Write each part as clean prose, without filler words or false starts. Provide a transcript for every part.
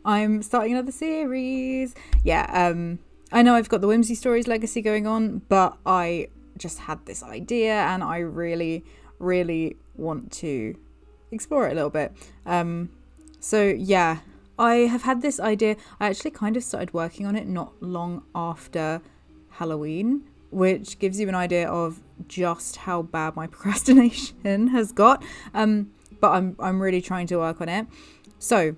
I'm starting another series. Yeah, I know I've got the Whimsy Stories legacy going on, but I just had this idea and I really, really want to explore it a little bit. So yeah, I have had this idea. I actually kind of started working on it not long after Halloween, which gives you an idea of just how bad my procrastination has got. But I'm really trying to work on it. So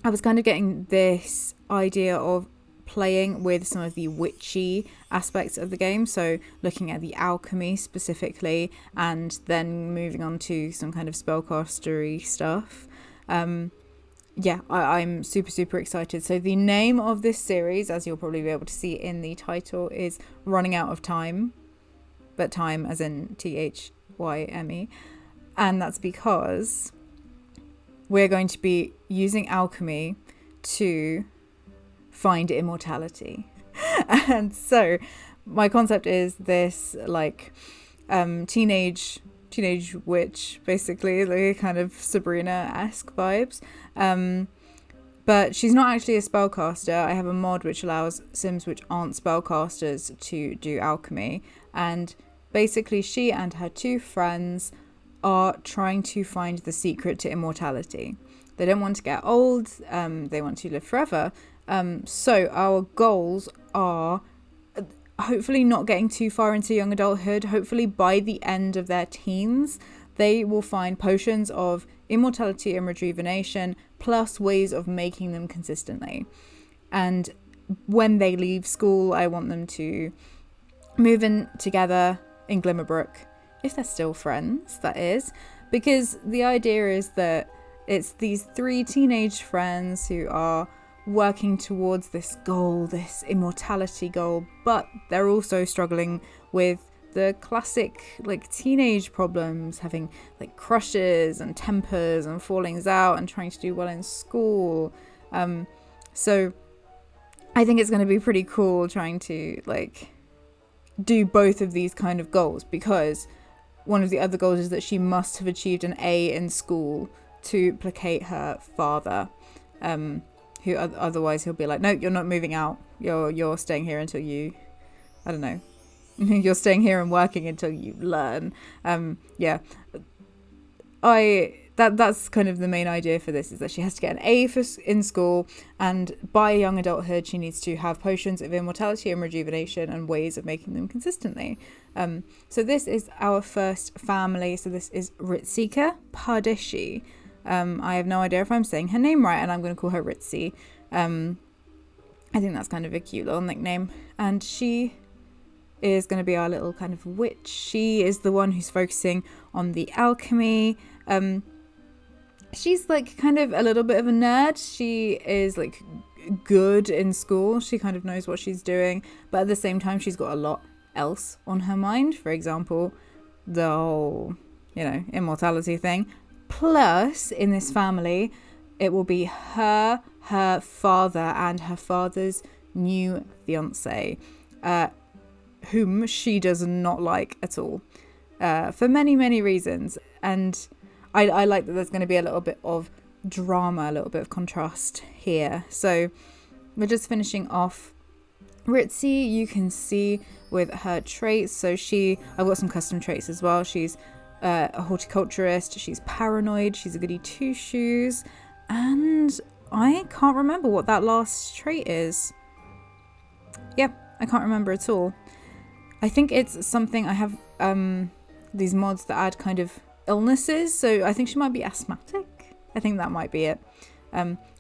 I was kind of getting this idea of playing with some of the witchy aspects of the game, so looking at the alchemy specifically and then moving on to some kind of spellcastery stuff. I'm super excited. So the name of this series, as you'll probably be able to see in the title, is Running Out of Thyme, but time as in Thyme, and that's because we're going to be using alchemy to find immortality. And so my concept is this like teenage witch, basically, like kind of Sabrina-esque vibes, but she's not actually a spellcaster. I have a mod which allows Sims which aren't spellcasters to do alchemy, and basically she and her two friends are trying to find the secret to immortality. They don't want to get old, they want to live forever. So our goals are hopefully not getting too far into young adulthood. Hopefully by the end of their teens, they will find potions of immortality and rejuvenation, plus ways of making them consistently. And when they leave school, I want them to move in together in Glimmerbrook, if they're still friends, that is, because the idea is that it's these three teenage friends who are working towards this goal, this immortality goal, but they're also struggling with the classic like teenage problems, having like crushes and tempers and fallings out and trying to do well in school. So I think it's going to be pretty cool trying to like do both of these kind of goals, because one of the other goals is that she must have achieved an A in school to placate her father, who otherwise he'll be like, no, you're not moving out, you're staying here until you, I don't know, you're staying here and working until you learn. That's kind of the main idea for this, is that she has to get an A in school, and by young adulthood she needs to have potions of immortality and rejuvenation and ways of making them consistently. So this is our first family. So this is Ritsi Pardeshi. I have no idea if I'm saying her name right, and I'm going to call her Ritsi. I think that's kind of a cute little nickname. And she is going to be our little kind of witch. She is the one who's focusing on the alchemy. She's like kind of a little bit of a nerd. She is like good in school. She kind of knows what she's doing, but at the same time she's got a lot else on her mind. For example, the whole, immortality thing. Plus, in this family, it will be her father, and her father's new fiance, whom she does not like at all, for many reasons. And I like that there's going to be a little bit of drama, a little bit of contrast here. So we're just finishing off Ritsi. You can see with her traits. So I've got some custom traits as well. She's a horticulturist, she's paranoid, she's a goody two shoes, and I can't remember what that last trait is. I can't remember at all. I think it's something, I have these mods that add kind of illnesses, so I think she might be asthmatic. I think that might be it.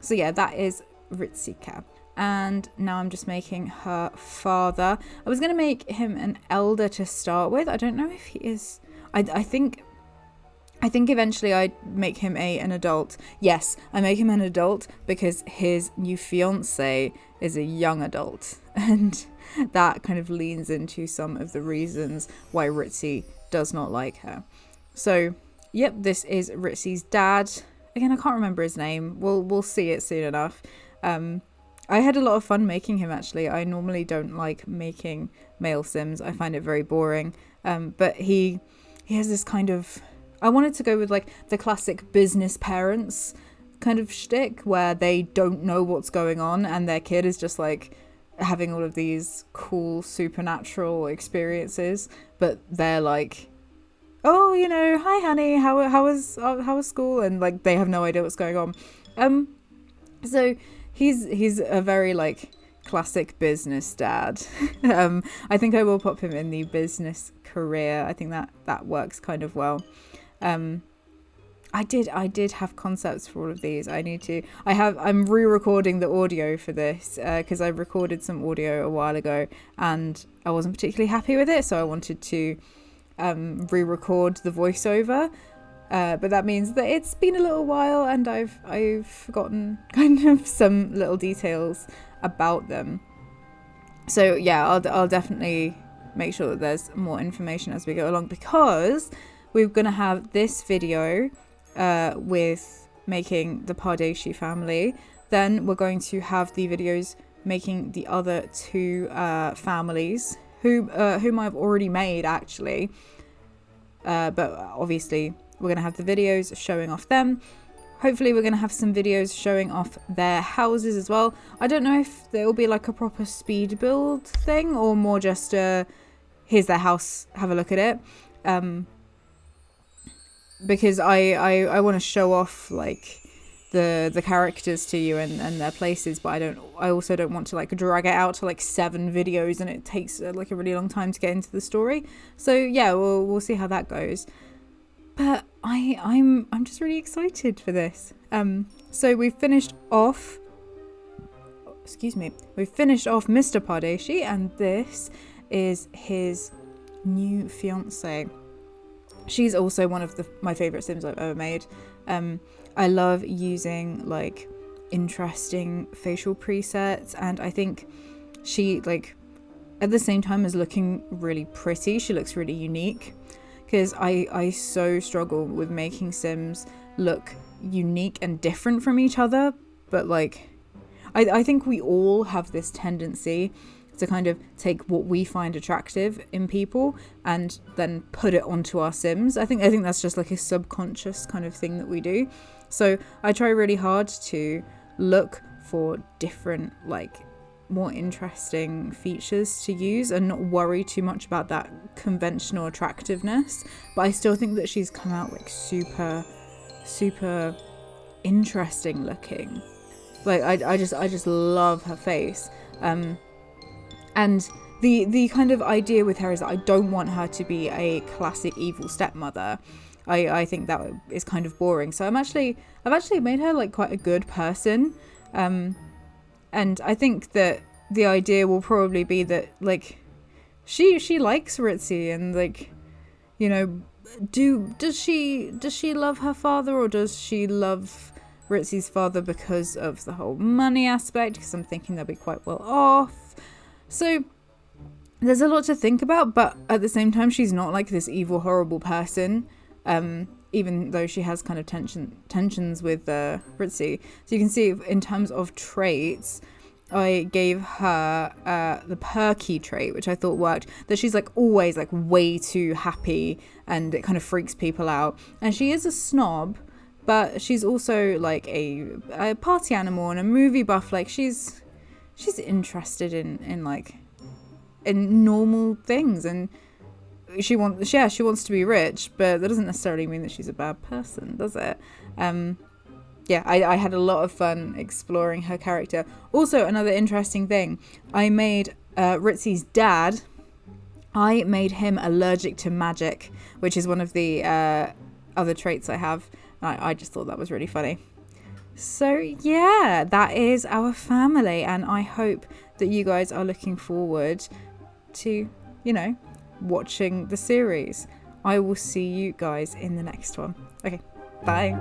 So yeah, that is Ritsika. And now I'm just making her father. I was going to make him an elder to start with. I don't know if he is. I think eventually I'd make him an adult. Yes, I make him an adult because his new fiance is a young adult. And that kind of leans into some of the reasons why Ritsi does not like her. So, yep, this is Ritsi's dad. Again, I can't remember his name. We'll see it soon enough. I had a lot of fun making him, actually. I normally don't like making male Sims. I find it very boring. But he has this kind of... I wanted to go with like the classic business parents kind of shtick where they don't know what's going on and their kid is just like having all of these cool supernatural experiences, but they're like, oh, you know, hi honey, how was school, and like they have no idea what's going on. So he's a very like classic business dad. I think I will pop him in the business career. I think that works kind of well. I did have concepts for all of these. I'm re-recording the audio for this because I recorded some audio a while ago and I wasn't particularly happy with it, so I wanted to re-record the voiceover. But that means that it's been a little while and I've forgotten kind of some little details about them. So yeah, I'll definitely make sure that there's more information as we go along, because we're going to have this video with making the Pardeshi family. Then we're going to have the videos making the other two families, whom I've already made actually. But obviously we're going to have the videos showing off them. Hopefully we're going to have some videos showing off their houses as well. I don't know if there will be like a proper speed build thing or more just here's their house, have a look at it. Because I want to show off like the characters to you and their places, but I also don't want to like drag it out to like 7 videos and it takes like a really long time to get into the story. So yeah, we'll see how that goes. But I'm just really excited for this. So we've finished off Mr. Pardeshi, and this is his new fiance. She's also one of my favorite Sims I've ever made. I love using like interesting facial presets, and I think she, like, at the same time as looking really pretty, she looks really unique, because I so struggle with making Sims look unique and different from each other. But like I think we all have this tendency to kind of take what we find attractive in people and then put it onto our Sims. I think that's just like a subconscious kind of thing that we do. So I try really hard to look for different, like, more interesting features to use and not worry too much about that conventional attractiveness. But I still think that she's come out like super interesting looking. Like I just love her face. And the kind of idea with her is that I don't want her to be a classic evil stepmother. I think that is kind of boring. So I've actually made her like quite a good person. And I think that the idea will probably be that like she likes Ritsi, and like, you know, does she love her father, or does she love Ritzi's father because of the whole money aspect? Because I'm thinking they'll be quite well off. So there's a lot to think about, but at the same time she's not like this evil horrible person. Even though she has kind of tensions with Ritsi. So you can see in terms of traits, I gave her the perky trait, which I thought worked, that she's like always like way too happy and it kind of freaks people out. And she is a snob, but she's also like a party animal and a movie buff. Like she's interested in like in normal things, and she wants to be rich, but that doesn't necessarily mean that she's a bad person, does it? I had a lot of fun exploring her character. Also, another interesting thing, I made Ritzi's dad, I made him allergic to magic, which is one of the other traits I have. I just thought that was really funny. So yeah, that is our family, and I hope that you guys are looking forward to, you know, watching the series. I will see you guys in the next one. Okay, bye.